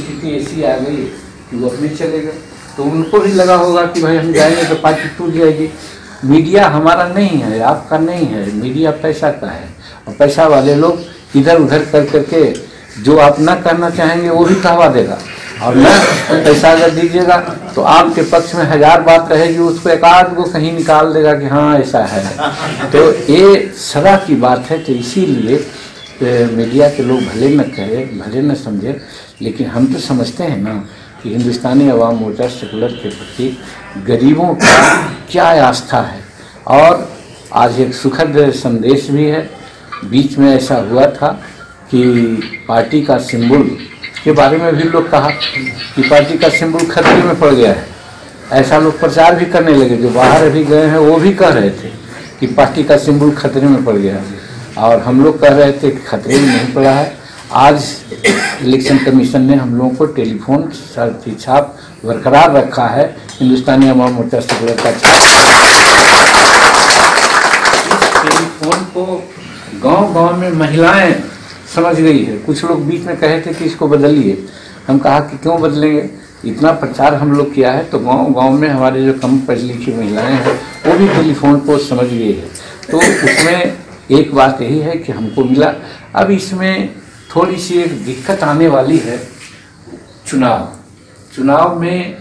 स्थिति ऐसी आ गई कि वो अपने चले गए, तो उनको भी लगा होगा कि भाई हम जाएंगे तो पार्टी टूट जाएगी। मीडिया हमारा नहीं है, आपका नहीं है, मीडिया पैसा का है, और पैसा वाले लोग इधर उधर कर करके जो आप न करना चाहेंगे वो भी कहवा देगा, और न पैसा अगर दीजिएगा तो आपके पक्ष में 1000 बात रहेगी, उसको एक आध को कहीं निकाल देगा कि हाँ ऐसा है। तो ये सदा की बात है। तो इसीलिए मीडिया के लोग भले न कहें, भले न समझे, लेकिन हम तो समझते हैं ना कि हिंदुस्तानी अवाम मोर्चा सेकुलर के प्रति गरीबों का क्या आस्था है। और आज एक सुखद संदेश भी है। बीच में ऐसा हुआ था कि पार्टी का सिंबल के बारे में भी लोग कहा कि पार्टी का सिंबल खतरे में पड़ गया है। ऐसा लोग प्रचार भी करने लगे, जो बाहर अभी गए हैं वो भी कह रहे थे कि पार्टी का सिंबल खतरे में पड़ गया है, और हम लोग कह रहे थे कि खतरे में नहीं पड़ा है। आज इलेक्शन कमीशन ने हम लोगों को टेलीफोन छाप बरकरार रखा है, हिंदुस्तानी अवाम मोर्चा सेकुलर का छाप। इस टेलीफोन को गांव-गांव में महिलाएं समझ गई है। कुछ लोग बीच में कहे थे कि इसको बदलिए, हम कहा कि क्यों बदलेंगे, इतना प्रचार हम लोग किया है तो गांव-गांव में हमारे जो कम पढ़ी लिखी महिलाएं हैं वो भी टेलीफोन को समझ गई है। तो उसमें एक बात यही है कि हमको मिला। अब इसमें थोड़ी सी एक दिक्कत आने वाली है। चुनाव में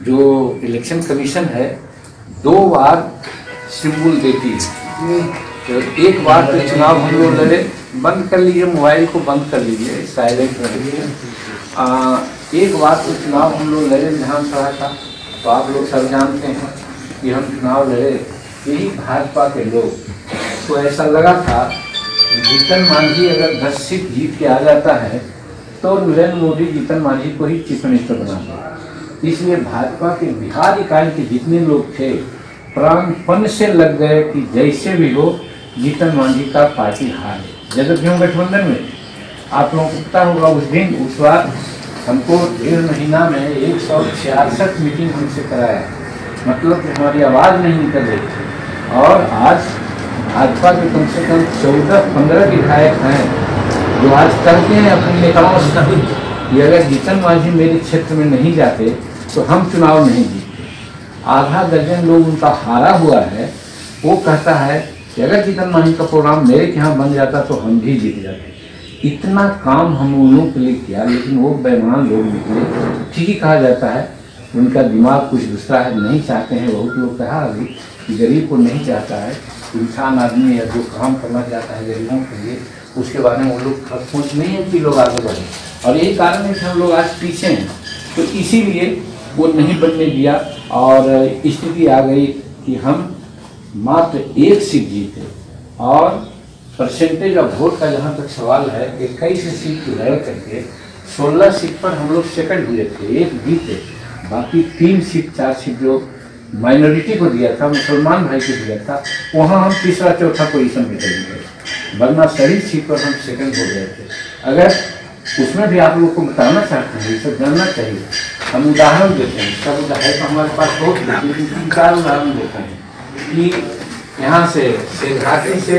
जो इलेक्शन कमीशन है 2 बार सिंबल देती है। तो एक बार तो चुनाव हम लोग लड़े, बंद कर लीजिए, मोबाइल को बंद कर लीजिए, साइलेंट रखिए। एक बार तो चुनाव हम लोग लड़े विधानसभा का, तो आप लोग सब जानते हैं कि हम चुनाव लड़े, यही भाजपा के लोग तो ऐसा लगा था जीतन मांझी अगर 10 सीट जीत के आ जाता है तो नरेंद्र मोदी जीतन मांझी को ही चीफ मिनिस्टर बनाते। इसलिए भाजपा के बिहार इकाई के जितने लोग थे प्राणपण से लग गए कि जैसे भी हो जीतन मांझी का पार्टी हारे। जगत क्यों गठबंधन में आप लोगों को पता होगा उस दिन, उस बार हमको 1.5 महीना में 166 मीटिंग हमसे कराया, मतलब कि हमारी आवाज़ नहीं निकल रही थी। और आज भाजपा के कम से कम 14-15 विधायक हैं जो आज कहते हैं अपने नेताओं से कि अगर जीतन मांझी मेरे क्षेत्र में नहीं जाते तो हम चुनाव नहीं जीतते। आधा दर्जन लोग उनका हारा हुआ है, वो कहता है कि अगर जीतन मांझी का प्रोग्राम मेरे के यहाँ बन जाता तो हम भी जीत जाते। इतना काम हम उन लोगों के लिए किया, लेकिन वो बेईमान लोग निकले। ठीक ही कहा जाता है, उनका दिमाग कुछ दूसरा है, नहीं चाहते हैं। बहुत लोग कहा अभी कि गरीब को नहीं चाहता है, इंसान आदमी है जो काम करना चाहता है गरीबों के लिए, उसके बारे में वो लोग सोच नहीं है कि लोग आगे बढ़े। और यही कारण है कि हम लोग आज पीछे हैं। तो इसीलिए वो नहीं बनने दिया और स्थिति आ गई कि हम मात्र 1 सीट जीते। और परसेंटेज ऑफ वोट का जहाँ तक सवाल है, 21 सीट लड़ करके 16 सीट पर हम लोग सेकंड हुए थे, 1 जीते। बाकी 3 सीट 4 सीट जो माइनॉरिटी को दिया था, मुसलमान भाई को दिया था, वहाँ हम तीसरा चौथा पोजीशन में चले गए, वरना सही सीट पर हम सेकंड हो गए थे। अगर उसमें भी आप लोग को बताना चाहते हैं, ये सब जानना चाहिए। हम उदाहरण देते हैं, सब उदाहरण हमारे पास बहुत, लेकिन 3-4 उदाहरण देते हैं कि यहाँ से घाटी से